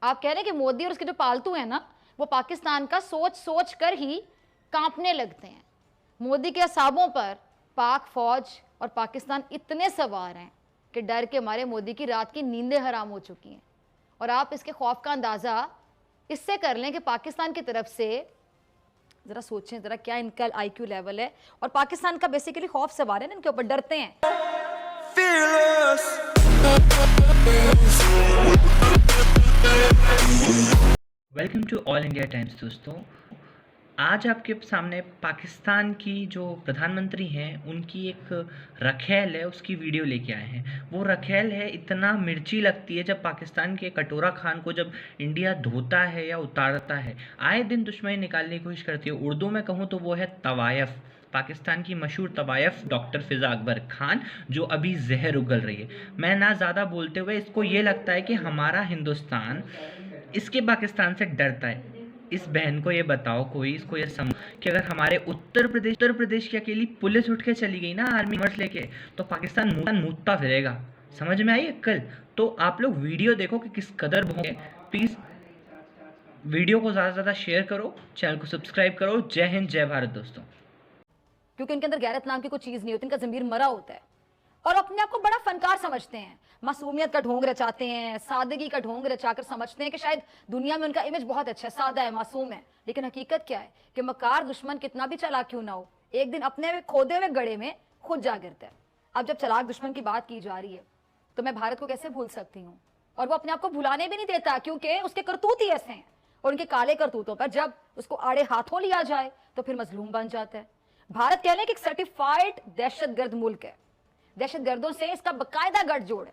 आप कह रहे हैं कि मोदी और उसके जो पालतू हैं ना, वो पाकिस्तान का सोच सोच कर ही कांपने लगते हैं। मोदी के असाबों पर पाक फौज और पाकिस्तान इतने सवार हैं कि डर के मारे मोदी की रात की नींदें हराम हो चुकी हैं। और आप इसके खौफ का अंदाज़ा इससे कर लें कि पाकिस्तान की तरफ से, ज़रा सोचें ज़रा क्या इनका IQ लेवल है, और पाकिस्तान का बेसिकली खौफ सवार है ना, इनके ऊपर डरते हैं। Welcome to all India Times. दोस्तों, आज आपके सामने पाकिस्तान की जो प्रधानमंत्री हैं उनकी एक रखेल है, उसकी वीडियो लेके आए हैं। वो रखेल है इतना मिर्ची लगती है जब पाकिस्तान के कटोरा खान को जब इंडिया धोता है या उतारता है, आए दिन दुश्मनी निकालने की कोशिश करती है। उर्दू में कहूँ तो वो है तवायफ, पाकिस्तान की मशहूर तवायफ डॉक्टर फिज़ा अकबर खान, जो अभी जहर उगल रही है। मैं ना ज़्यादा बोलते हुए, इसको ये लगता है कि हमारा हिंदुस्तान इसके पाकिस्तान से डरता है। इस बहन को ये बताओ, कोई इसको ये समझ कि अगर हमारे उत्तर प्रदेश की अकेली पुलिस उठ के चली गई ना आर्मी मर्च लेके, तो पाकिस्तान मूतता फिरेगा। समझ में आई अक्ल? तो आप लोग वीडियो देखो कि किस कदर भोंगे। प्लीज़ वीडियो को ज़्यादा से ज़्यादा शेयर करो, चैनल को सब्सक्राइब करो। जय हिंद, जय भारत दोस्तों। क्योंकि उनके अंदर गैरत नाम की कोई चीज़ नहीं होती, इनका ज़मीर मरा होता है और अपने आप को बड़ा फनकार समझते हैं। मासूमियत का ढोंग रचाते हैं, सादगी का ढोंग रचाकर समझते हैं कि शायद दुनिया में उनका इमेज बहुत अच्छा है, सादा है, मासूम है। लेकिन हकीकत क्या है कि मकार दुश्मन कितना भी चालाक क्यों ना हो, एक दिन अपने खोदे हुए गड्ढे में खुद जा गिरता है। अब जब चालाक दुश्मन की बात की जा रही है तो मैं भारत को कैसे भूल सकती हूँ, और वो अपने आप को भुलाने भी नहीं देता, क्योंकि उसके करतूत ही ऐसे हैं। और उनके काले करतूतों पर जब उसको आड़े हाथों लिया जाए तो फिर मजलूम बन जाता है। भारत कह लें कि एक सर्टिफाइड दहशतगर्द मुल्क है। दहशतगर्दों से इसका बकायदा गठजोड़ है।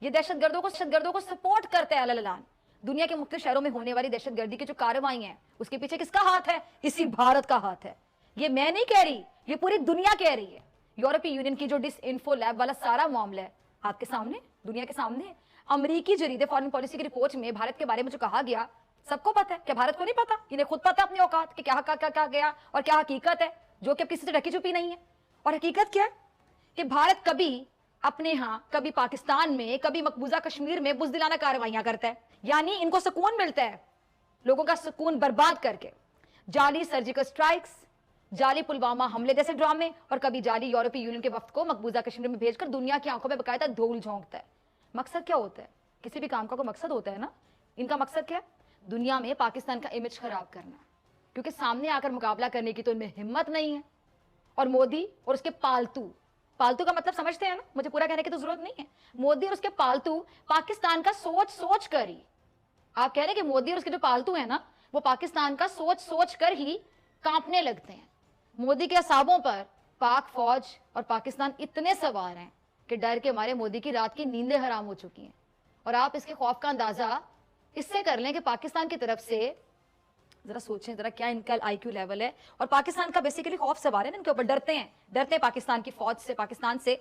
ये दहशतगर्दों को सपोर्ट करता है अललान। दुनिया के मुख्तलिफ शहरों में होने वाली दहशतगर्दी की जो कार्रवाई है, उसके पीछे किसका हाथ है? इसी भारत का हाथ है। ये मैं नहीं कह रही, ये पूरी दुनिया कह रही है। यूरोपीय यूनियन की जो डिसइंफो लैब वाला सारा मामला है आपके सामने, दुनिया के सामने। अमरीकी जरीदे फॉरेन पॉलिसी की रिपोर्ट में भारत के बारे में जो कहा गया, सबको पता है। क्या भारत को नहीं पता? इन्हें खुद पता अपनी औकात कि क्या क्या गया और क्या हकीकत है, जो कि अब किसी से ढकी छुपी नहीं है। और हकीकत क्या है कि भारत कभी अपने यहाँ, कभी पाकिस्तान में, कभी मकबूजा कश्मीर में बुज़दिलाना कार्रवाइयां करता है। यानी इनको सुकून मिलता है, लोगों का सुकून बर्बाद करके। जाली सर्जिकल स्ट्राइक्स, जाली पुलवामा हमले जैसे ड्रामे, और कभी जाली यूरोपीय यूनियन के वफ्द को मकबूजा कश्मीर में भेजकर दुनिया की आंखों में बकायदा धूल झोंकता है। मकसद क्या होता है? किसी भी काम का कोई मकसद होता है ना। इनका मकसद क्या है? दुनिया में पाकिस्तान का इमेज खराब करना, क्योंकि सामने आकर मुकाबला करने की तो इनमें हिम्मत नहीं है। और मोदी और उसके पालतू का मतलब समझते हैं ना, मुझे पूरा कहने की तो जरूरत नहीं है। मोदी और उसके पालतू पाकिस्तान का सोच सोच कर ही, आप कह रहे हैं कि मोदी और उसके जो पालतू हैं ना, वो पाकिस्तान का सोच सोच कर ही कांपने लगते हैं। मोदी के असाबों पर पाक फौज और पाकिस्तान इतने सवार हैं कि डर के मारे मोदी की रात की नींदें हराम हो चुकी हैं। और आप इसके खौफ का अंदाजा इससे कर लें कि पाकिस्तान की तरफ से, जरा सोचें जरा क्या इनका IQ लेवल है, और पाकिस्तान का बेसिकली खौफ सवार है ना, इनके ऊपर डरते हैं पाकिस्तान की फौज से, पाकिस्तान से।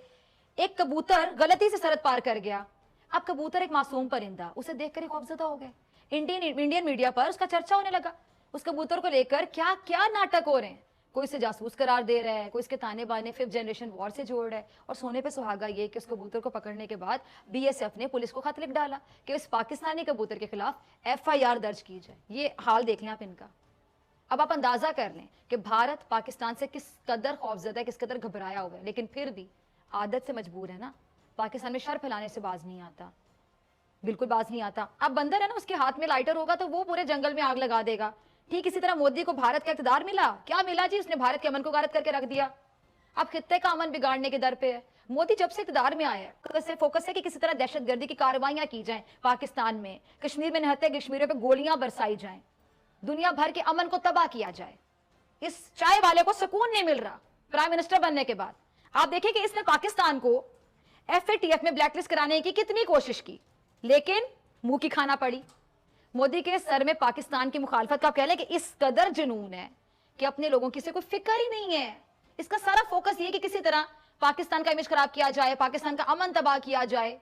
एक कबूतर गलती से सरहद पार कर गया। अब कबूतर एक मासूम परिंदा, उसे देखकर ही खौफजदा हो गए। इंडियन मीडिया पर उसका चर्चा होने लगा। उस कबूतर को लेकर क्या क्या नाटक हो रहे हैं। कोई इसे जासूस करार दे रहा है, कोई इसके ताने बाने 5th जनरेशन वॉर से जोड़ रहा है। और सोने पे सुहागा ये कि उस कबूतर को पकड़ने के बाद BSF ने पुलिस को खत लिख डाला कि इस पाकिस्तानी कबूतर के खिलाफ FIR दर्ज की जाए। ये हाल देख लें आप इनका। अब आप अंदाजा कर लें कि भारत पाकिस्तान से किस कदर खौफजदा है, किस कदर घबराया हुआ है। लेकिन फिर भी आदत से मजबूर है ना। पाकिस्तान में शर फैलाने से बाज नहीं आता, बिल्कुल बाज नहीं आता। अब बंदर है ना, उसके हाथ में लाइटर होगा तो वो पूरे जंगल में आग लगा देगा। ठीक इसी तरह मोदी को भारत का इक़्तिदार मिला, क्या मिला जी? उसने भारत के अमन को गारत करके रख दिया। अब खित्ते का अमन बिगाड़ने के दर पे है। मोदी जब से इक़्तिदार में आया है, फोकस है कि किसी तरह दहशतगर्दी की कार्रवाइयां की जाएं पाकिस्तान में, कश्मीर में नहते कश्मीरियों पे गोलियां बरसाई जाएं, दुनिया भर के अमन को तबाह किया जाए। इस चाय वाले को सुकून नहीं मिल रहा प्राइम मिनिस्टर बनने के बाद। आप देखिए कि इसने पाकिस्तान को FATF में ब्लैकलिस्ट कराने की कितनी कोशिश की, लेकिन मुंह की खाना पड़ी। मोदी के सर में पाकिस्तान की मुखालफत का कह लें कि इस कदर जुनून है कि अपने लोगों की से कोई फिक्र ही नहीं है। इसका सारा फोकस ये कि किसी तरह पाकिस्तान का इमेज खराब किया जाए, पाकिस्तान का अमन तबाह किया जाए।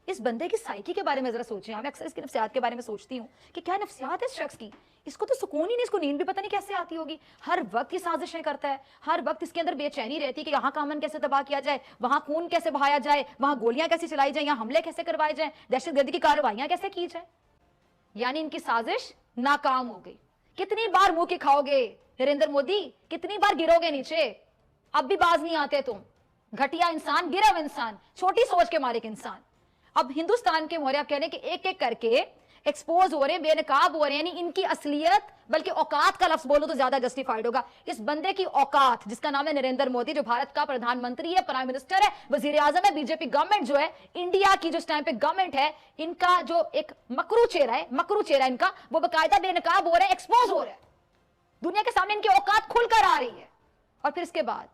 इस बंदे की साइकी के बारे में जरा सोचें। मैं अक्सर इसकी नफ्सियात के बारे में सोचती हूँ कि क्या नफ्सियात है इस शख्स की। इसको तो सुकून ही नहीं, इसको नींद भी पता नहीं कैसे आती होगी। हर वक्त ये साजिशें करता है, हर वक्त इसके अंदर बेचैनी रहती है कि यहाँ का अमन कैसे तबाह किया जाए, वहाँ खून कैसे बहाया जाए, वहाँ गोलियां कैसे चलाई जाए, यहाँ हमले कैसे करवाए जाए, दहशतगर्दी की कार्रवाइयां कैसे की जाए। यानी इनकी साजिश नाकाम हो गई। कितनी बार मुंह की खाओगे नरेंद्र मोदी, कितनी बार गिरोगे नीचे, अब भी बाज नहीं आते तुम। घटिया इंसान, गिरव इंसान, छोटी सोच के मालिक इंसान। अब हिंदुस्तान के मोहरे आप कह रहे हैं कि एक एक करके एक्सपोज हो रहे हैं, बेनकाब हो रहे हैं, यानी इनकी असलियत, बल्कि औकात का लफ्ज बोलो तो ज्यादा जस्टिफाइड होगा। इस बंदे की औकात, जिसका नाम है नरेंद्र मोदी, जो भारत का प्रधानमंत्री है, प्राइम मिनिस्टर है, वजीर आजम है, बीजेपी गवर्नमेंट जो है, इंडिया की जो इस टाइम पे गवर्नमेंट है, इनका जो एक मकरू चेहरा इनका, वो बाकायदा बेनकाब हो रहे हैं, एक्सपोज हो रहे हैं, दुनिया के सामने इनकी औकात खुलकर आ रही है। और फिर इसके बाद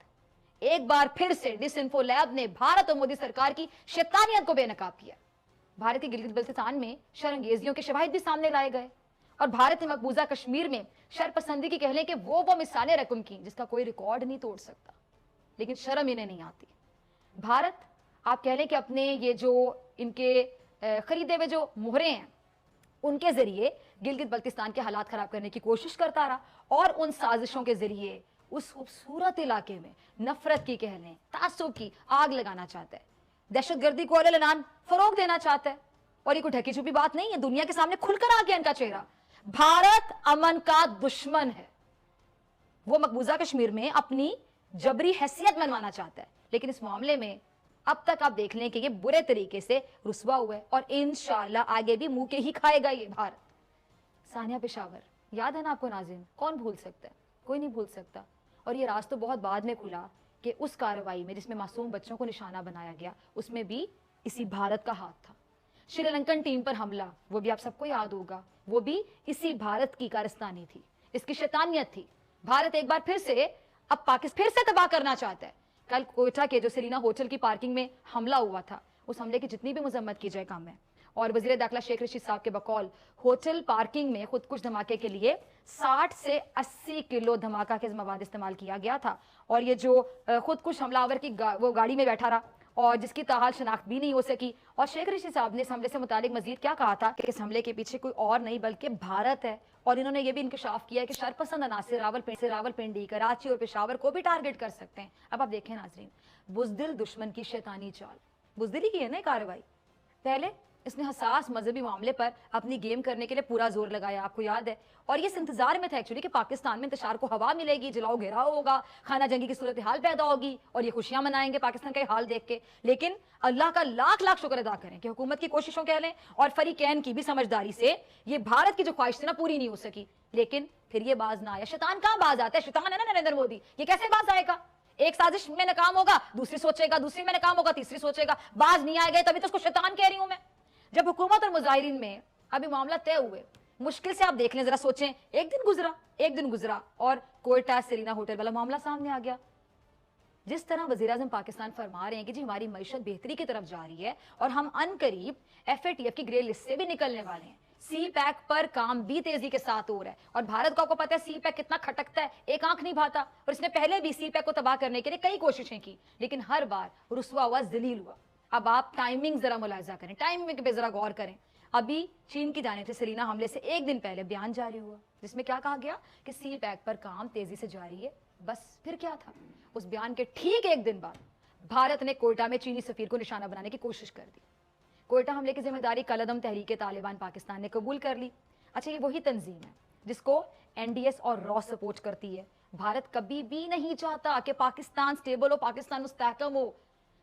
एक बार फिर से डिसइंफो लैब ने भारत और मोदी सरकार की शैतानियत को बेनकाब किया। भारत के गिलगित बल्तिस्तान में शरंगेजियों के शवाहिद भी सामने लाए गए और भारत ने मकबूजा कश्मीर में शरपसंदी की कह लें कि वो मिसालें रकम की जिसका कोई रिकॉर्ड नहीं तोड़ सकता, लेकिन शर्म इन्हें नहीं आती। भारत आप कह लें कि अपने ये जो इनके खरीदे हुए जो मोहरे हैं उनके जरिए गिलगित बल्तिस्तान के हालात खराब करने की कोशिश करता रहा और उन साजिशों के जरिए उस खूबसूरत इलाके में नफरत की कह लें, तासुब की आग लगाना चाहता है, दहशतगर्दी को अललान फरोग देना चाहता है। और ये कोई ढकी छुपी बात नहीं है, दुनिया के सामने खुलकर आ गया इनका चेहरा। भारत अमन का दुश्मन है। वो मकबूजा कश्मीर में अपनी जबरी हैसियत मनवाना चाहता है, लेकिन इस मामले में अब तक आप देख लें कि ये बुरे तरीके से रुस्वा हुआ है और इंशाल्लाह आगे भी मुंह के ही खाएगा ये भारत। सानिया पेशावर याद है ना आपको नाज़रीन, कौन भूल सकता है, कोई नहीं भूल सकता। और ये राज तो बहुत बाद में खुला कि उस कार्रवाई में जिसमें मासूम बच्चों को निशाना बनाया गया, उसमें भी इसी भारत का हाथ था। श्रीलंकन टीम पर हमला, वो भी आप सबको याद होगा, वो भी इसी भारत की कारस्तानी थी, इसकी शैतानियत थी। भारत एक बार फिर से अब पाकिस्तान फिर से तबाह करना चाहता है। कल कोयटा के जो सेलिना होटल की पार्किंग में हमला हुआ था, उस हमले की जितनी भी मजम्मत की जाए कम है। और वजीर दाखिला शेख रशीद साहब के बकौल होटल पार्किंग में खुदकुश धमाके के लिए 60 से 80 किलो धमाका के मवाद इस्तेमाल किया गया था। और ये जो खुदकुश हमलावर की वो गाड़ी में बैठा रहा और जिसकी ताहाल शनाख्त भी नहीं हो सकी। और शेख रशीद साहब ने इस हमले से मुतालिक मजीद क्या कहा था कि इस हमले के पीछे कोई और नहीं बल्कि भारत है। और इन्होंने ये भी इंकशाफ किया है कि शरपसंद अनासिर रावलपिंडी, कराची और पेशावर को भी टारगेट कर सकते हैं। अब आप देखें नाजरीन, बुज़दिल दुश्मन की शैतानी चाल, बुज़दिली की है ना कार्रवाई। पहले इसने हसास मजहबी मामले पर अपनी गेम करने के लिए पूरा जोर लगाया, आपको याद है। और ये इस इंतजार में था एक्चुअली कि पाकिस्तान में इंतशार को हवा मिलेगी, जलाओ घेराव होगा, खाना जंगी की सूरत हाल पैदा होगी और ये खुशियां मनाएंगे पाकिस्तान का हाल देख के। लेकिन अल्लाह का लाख लाख शुक्र अदा करें कि हुकूमत की कोशिशों कह लें और फरीकैन की भी समझदारी से ये भारत की जो ख्वाहिश थी ना पूरी नहीं हो सकी। लेकिन फिर ये बाज ना आया। शैतान कहाँ बाज आता है? शैतान है ना नरेंद्र मोदी, ये कैसे बाज आएगा? एक साजिश में नाकाम होगा, दूसरी सोचेगा, दूसरी में नाकाम होगा, तीसरी सोचेगा, बाज नहीं आएगा, तभी तो उसको शैतान कह रही हूं मैं। जब हुकूमत और मुजाहिरीन में अभी मामला तय हुए, मुश्किल से आप देख लें, जरा सोचें, एक दिन गुजरा और कोयटा सेलिना होटल वाला मामला सामने आ गया। जिस तरह वज़ीर आज़म पाकिस्तान फरमा रहे हैं कि जी हमारी मईशत बेहतरी की तरफ जा रही है और हम अनकरीब FATF की ग्रे लिस्ट से भी निकलने वाले हैं, CPEC पर काम भी तेजी के साथ हो रहा है। और भारत को आपको पता है CPEC कितना खटकता है, एक आंख नहीं भाता। और इसने पहले भी CPEC को तबाह करने के लिए कई कोशिशें की, लेकिन हर बार रुस्वा हुआ, जलील हुआ। अब आप टाइमिंग जरा मुलाहिजा करें, टाइमिंग पे जरा गौर करें। अभी चीन की जानिब से सेलिना हमले से एक दिन पहले बयान जारी हुआ जिसमें क्या कहा गया कि CPEC पर काम तेजी से जारी है। बस फिर क्या था? उस बयान के ठीक एक दिन बाद भारत ने कोयटा में चीनी सफीर को निशाना बनाने की कोशिश कर दी। कोयटा हमले की जिम्मेदारी कलअदम तहरीक तालिबान पाकिस्तान ने कबूल कर ली। अच्छा, ये वही तंजीम है जिसको NDS और रॉ सपोर्ट करती है। भारत कभी भी नहीं चाहता कि पाकिस्तान स्टेबल हो, पाकिस्तान मुस्तहकम हो।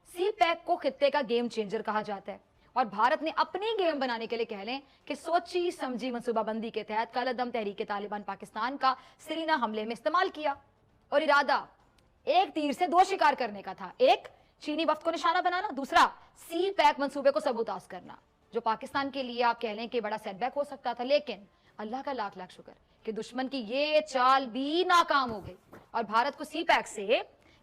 CPEC को खित्ते का गेम चेंजर कहा जाता है और भारत ने अपनी गेम बनाने के लिए कह लें कि सोची समझी मनसूबाबंदी के तहत कलअदम तहरीक तालिबान पाकिस्तान का सेलिना हमले में इस्तेमाल किया। और इरादा एक तीर से दो शिकार करने का था, एक चीनी वफ्द को निशाना बनाना, दूसरा CPEC मंसूबे को सबूताज करना, जो पाकिस्तान के लिए आप कह लें कि बड़ा सेटबैक हो सकता था। लेकिन अल्लाह का लाख लाख शुक्र कि दुश्मन की ये चाल भी नाकाम हो गई और भारत को CPEC से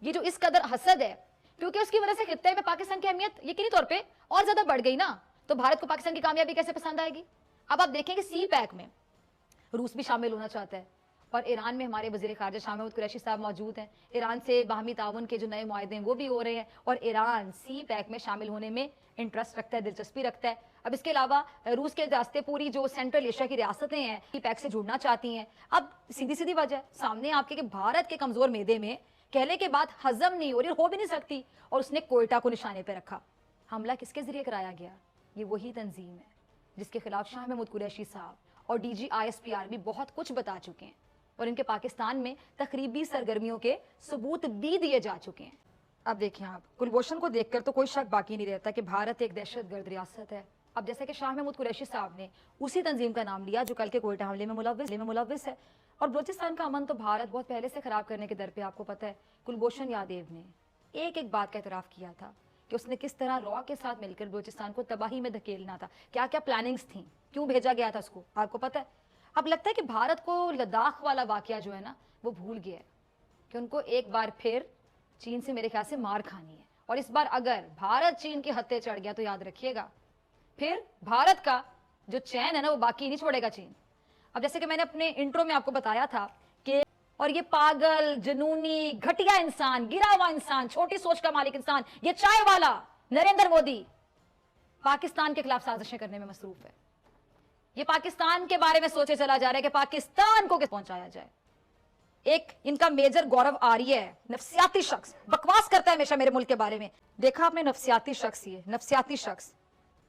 ये जो इस कदर हसद है, क्योंकि उसकी वजह से खित्ते में पाकिस्तान की अहमियत यकीनी तौर पे और ज्यादा बढ़ गई ना, तो भारत को पाकिस्तान की कामयाबी कैसे पसंद आएगी? अब आप देखें कि CPEC में रूस भी शामिल होना चाहता है और ईरान में हमारे वज़ीर ख़ारिजा शाह महमूद कुरैशी साहब मौजूद हैं। ईरान से बाहमी ताउन के जो नए मुआहदे हैं वो भी हो रहे हैं और ईरान CPEC में शामिल होने में इंटरेस्ट रखता है, दिलचस्पी रखता है। अब इसके अलावा रूस के रास्ते पूरी जो सेंट्रल एशिया की रियासतें हैं CPEC से जुड़ना चाहती हैं। अब सीधी सीधी वजह सामने आपके कि भारत के कमज़ोर मैदे में कहने के बाद हजम नहीं हो रही, हो भी नहीं सकती, और उसने कोयटा को निशाने पर रखा। हमला किसके जरिए कराया गया? ये वही तंजीम है जिसके खिलाफ शाह महमूद कुरैशी साहब और डीजी ISP आर्मी बहुत कुछ बता चुके हैं और इनके पाकिस्तान में तखरीबी सरगर्मियों के सबूत भी दिए जा चुके हैं। अब देखिए आप, कुलभूषण को देखकर तो कोई शक बाकी नहीं रहता कि भारत एक दहशतगर्द रियासत है। अब जैसे कि शाह महमूद कुरैशी साहब ने उसी तंजीम का नाम लिया जो कल के कोयटा हमले में मुलव्विस है, और बलूचिस्तान का अमन तो भारत बहुत पहले से खराब करने के दर पे, आपको पता है। कुलभूषण यादव ने एक एक बात का एतराफ़ किया था कि उसने किस तरह रॉ के साथ मिलकर बलूचिस्तान को तबाही में धकेलना था, क्या क्या प्लानिंग्स थी, क्यों भेजा गया था उसको, आपको पता है। अब लगता है कि भारत को लद्दाख वाला वाकया जो है ना वो भूल गया है कि उनको एक बार फिर चीन से मेरे ख्याल से मार खानी है, और इस बार अगर भारत चीन के हत्थे चढ़ गया तो याद रखिएगा फिर भारत का जो चैन है ना वो बाकी नहीं छोड़ेगा चीन। अब जैसे कि मैंने अपने इंट्रो में आपको बताया था कि और ये पागल, जुनूनी, घटिया इंसान, गिरा हुआ इंसान, छोटी सोच का मालिक इंसान, ये चाय वाला नरेंद्र मोदी पाकिस्तान के खिलाफ साजिशें करने में मसरूफ है। ये पाकिस्तान के बारे में सोचे चला जा रहा है कि पाकिस्तान को किस पहुंचाया जाए। एक इनका मेजर गौरव आर्य है, नफ्सियाती शख्स, बकवास करता है हमेशा मेरे मुल्क के बारे में। देखा आपने नफ्सियाती शख्स, ये नफ्सियाती शख्स,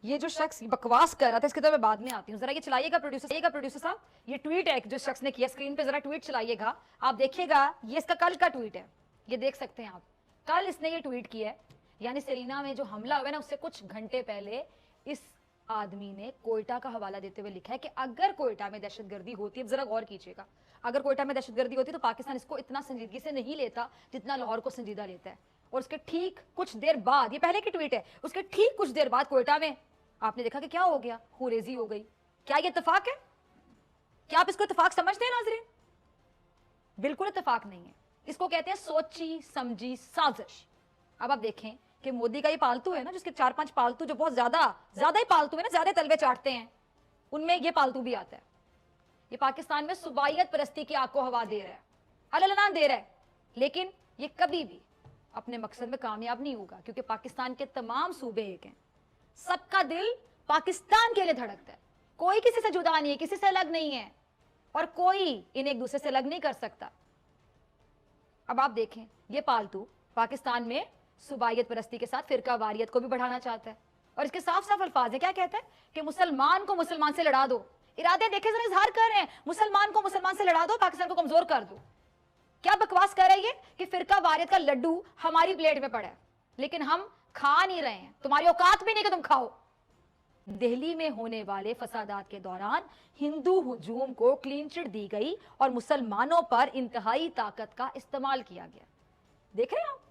ये जो शख्स बकवास कर रहा था इसकी तो मैं बाद में आती हूँ। जरा ये चलाइएगा प्रोड्यूसर साहब, ये ट्वीट है जो शख्स ने किया, स्क्रीन पे जरा ट्वीट चलाइएगा, आप देखिएगा। ये इसका कल का ट्वीट है, ये देख सकते हैं आप, कल इसने ये ट्वीट किया है, यानी सेरीना में जो हमला हुआ ना उससे कुछ घंटे पहले इस आदमी ने कोयटा का हवाला देते हुए लिखा है कि अगर कोयटा में दहशतगर्दी होती है, जरा गौर कीजिएगा, अगर कोयटा में दहशतगर्दी होती तो पाकिस्तान इसको इतना संजीदगी से नहीं लेता जितना लाहौर को संजीदा लेता है। और उसके ठीक कुछ देर बाद, ये पहले की ट्वीट है, उसके ठीक कुछ देर बाद कोयटा में आपने देखा कि क्या हो गया, हुरेजी हो गई। क्या ये इत्तेफाक है? क्या आप इसको इत्तेफाक समझते हैं नाज़रीन? बिल्कुल इत्तेफाक नहीं है, इसको कहते हैं सोची समझी साजिश। अब आप देखें कि मोदी का ये पालतू है ना, जिसके 4-5 पालतू जो बहुत ज्यादा ही पालतू है ना, ज्यादा तलवे चाटते हैं, उनमें ये पालतू भी आता है। ये पाकिस्तान में सुबाइयत परस्ती की आग को हवा दे रहा है, अललान दे रहा है, लेकिन ये कभी भी अपने मकसद में कामयाब नहीं होगा, क्योंकि पाकिस्तान के तमाम सूबे एक हैं, सबका दिल पाकिस्तान के लिए धड़कता है, कोई किसी से जुदा नहीं है, किसी से अलग नहीं है, और कोई इन्हें एक दूसरे से अलग नहीं कर सकता। अब आप देखें, ये पालतू पाकिस्तान में सुबाइयत परस्ती के साथ फिरका वारियत को भी बढ़ाना चाहता है, और इसके साफ साफ अल्फाज है, क्या कहता है कि मुसलमान को मुसलमान से लड़ा दो। इरादे देखे जरा, इजहार कर रहे हैं, मुसलमान को मुसलमान से लड़ा दो, पाकिस्तान को कमजोर कर दो। क्या बकवास कर रही है कि फिरका वारियत का लड्डू हमारी प्लेट में पड़ा है, लेकिन हम खा नहीं रहे हैं, तुम्हारी औकात भी नहीं कि तुम खाओ। दिल्ली में होने वाले फसादात के दौरान हिंदू हुजूम को क्लीन चिट दी गई और मुसलमानों पर इंतहाई ताकत का इस्तेमाल किया गया। देख रहे हैं आप,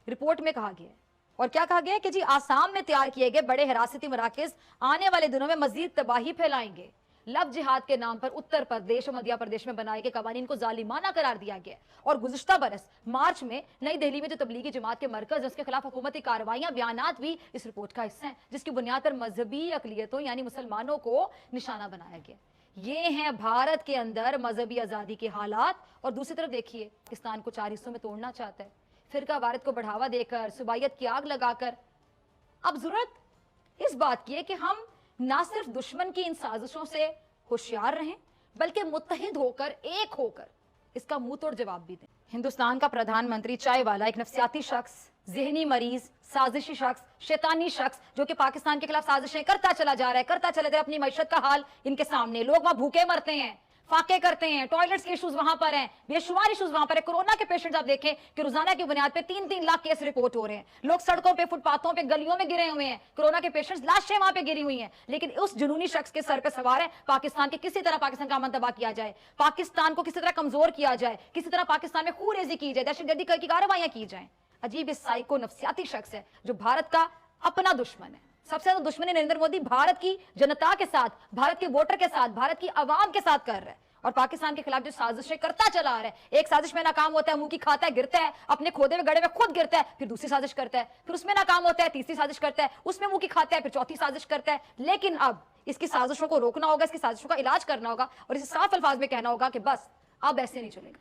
रिपोर्ट में कहा गया है, और क्या कहा गया है कि जी आसाम में तैयार किए गए बड़े हिरासती मराकज आने वाले दिनों में मजीद तबाही फैलाएंगे। लव जिहाद के नाम पर उत्तर प्रदेश और मध्य प्रदेश में बनाए गए कवानीन को जालिमाना करार दिया गया, और गुज़िश्ता बरस मार्च में नई दिल्ली में जो तबलीगी जमात के मरकज है उसके खिलाफ हुकूमती कार्रवाइयां, बयानात भी इस रिपोर्ट का हिस्सा हैं, जिसकी बुनियाद पर मजहबी अकलियतों यानी मुसलमानों को निशाना बनाया गया। ये हैं भारत के अंदर मजहबी आज़ादी के हालात, और दूसरी तरफ देखिए पाकिस्तान को 4 हिस्सों में तोड़ना चाहता है, फिरका वारियत को बढ़ावा देकर, सुबाइयत की आग लगाकर। अब जरूरत इस बात की है कि हम ना सिर्फ दुश्मन की इन साजिशों से होशियार रहें, बल्कि मुत्तहिद होकर, एक होकर इसका मुंह तोड़ जवाब भी दें। हिंदुस्तान का प्रधानमंत्री चाय वाला एक नफ्सियाती शख्स, जहनी मरीज, साजिशी शख्स, शैतानी शख्स जो कि पाकिस्तान के खिलाफ साजिशें करता चला जा रहा है, करता चला जा रहा है। अपनी मईशत का हाल इनके सामने, लोग वहां भूखे मरते हैं, फाके करते हैं, टॉयलेट्स के इश्यूज वहां पर हैं, बेशुमार इश्यूज वहां पर है। कोरोना के पेशेंट्स आप देखें कि रोजाना की बुनियाद पे 3-3 लाख केस रिपोर्ट हो रहे हैं, लोग सड़कों पे, फुटपाथों पे, गलियों में गिरे हुए हैं, कोरोना के पेशेंट्स, लाशें वहां पे गिरी हुई हैं। लेकिन उस जुनूनी शख्स के सर पे सवार है पाकिस्तान के किसी तरह पाकिस्तान का अमन तबाह किया जाए, पाकिस्तान को किसी तरह कमजोर किया जाए, किसी तरह पाकिस्तान में खूरेजी की जाए, दहशतगर्दी की कार्रवाइयां की जाए। अजीब इस साइको नफ्सियाती शख्स है जो भारत का अपना दुश्मन है। सबसे ज्यादा दुश्मनी नरेंद्र मोदी भारत की जनता के साथ, भारत के वोटर के साथ, भारत की आवाम के साथ कर रहा है, और पाकिस्तान के खिलाफ जो साजिशें करता चला आ रहा है। एक साजिश में नाकाम होता है, मुंह की खाता है, गिरता है, अपने खोदे हुए गड्ढे में खुद गिरता है, फिर दूसरी साजिश करता है, फिर उसमें नाकाम होता है, तीसरी साजिश करता है, उसमें मुंह की खाता है, फिर चौथी साजिश करता है। लेकिन अब इसकी साजिशों को रोकना होगा, इसकी साजिशों का इलाज करना होगा, और इसे साफ अल्फाज में कहना होगा कि बस अब ऐसे नहीं चलेगा।